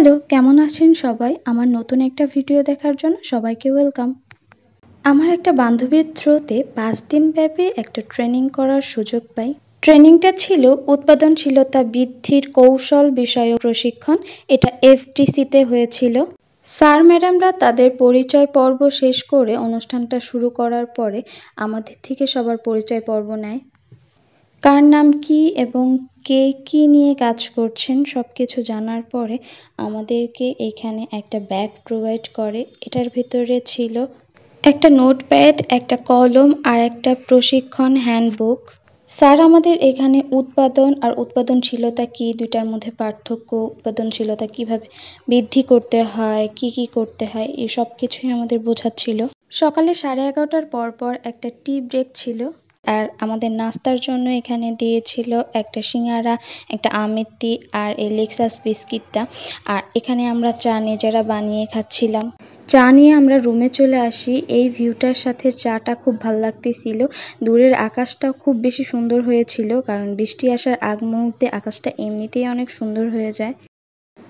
Hello, কেমন আছেন সবাই? আমার নতুন একটা ভিডিও দেখার জন্য সবাইকে ওয়েলকাম। আমার একটা বান্ধবীর থ্রুতে ৫ দিন ব্যাপী একটা ট্রেনিং করার সুযোগ পাই। ট্রেনিংটা ছিল উৎপাদনশীলতা বৃদ্ধির কৌশল বিষয়ক প্রশিক্ষণ। এটা এফডিসিতে হয়েছিল। স্যার ম্যাডামরা তাদের পরিচয় পর্ব শেষ করে অনুষ্ঠানটা শুরু করার পরে আমাদের থেকে সবার পরিচয় পর্ব নেয়। কার নাম কি এবং কে কি নিয়ে কাজ করছেন সবকিছু জানার পরে আমাদেরকে এখানে একটা ব্যাগ প্রোভাইড করে। এটার ভিতরে ছিল একটা নোটপ্যাড, একটা কলম আর একটা প্রশিক্ষণ হ্যান্ডবুক। স্যার আমাদের এখানে উৎপাদন আর উৎপাদনশীলতা কি, দুইটার মধ্যে পার্থক্য, উৎপাদনশীলতা কিভাবে বৃদ্ধি করতে হয়, কি কি করতে হয়, এই সব কিছুই আমাদের বোঝাচ্ছিল। সকালে 11:30টার পর একটা টি ব্রেক ছিল। আর আমাদের নাস্তার জন্য এখানে দিয়েছিল একটা সিঙ্গারা, একটা আমেতি আর এই লেক্সাস বিস্কিটটা। আর এখানে আমরা চা নিজেরা বানিয়ে খাচ্ছিলাম। চা নিয়ে আমরা রুমে চলে আসি। এই ভিউটার সাথে চাটা খুব ভালো লাগতেছিল। দূরের আকাশটাও খুব বেশি সুন্দর হয়েছিল, কারণ বৃষ্টি আসার আগ মুহূর্তে আকাশটা এমনিতেই অনেক সুন্দর হয়ে যায়।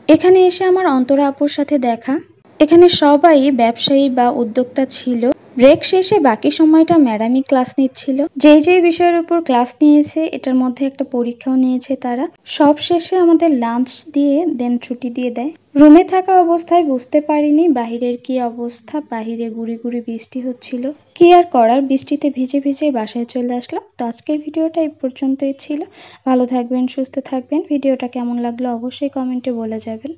এখানে এসে আমার অন্তরা আপুর সাথে দেখা। এখানে সবাই ব্যবসায়ী বা উদ্যোক্তা ছিল। ব্রেক শেষে বাকি সময়টা ম্যাডামই ক্লাস নিচ্ছিল। যেই বিষয়ের উপর ক্লাস নিয়েছে এটার মধ্যে একটা পরীক্ষাও নিয়েছে তারা। সব শেষে আমাদের লাঞ্চ দিয়ে দেন ছুটি দিয়ে দেয়। রুমে থাকা অবস্থায় বুঝতে পারিনি বাহিরের কি অবস্থা। বাহিরে গুড়ি গুড়ি বৃষ্টি হচ্ছিল। কি আর করার, বৃষ্টিতে ভিজে ভিজে বাসায় চলে আসলাম। তো আজকের ভিডিওটা এই পর্যন্তই ছিল। ভালো থাকবেন, সুস্থ থাকবেন। ভিডিওটা কেমন লাগলো অবশ্যই কমেন্টে বলে যাবেন।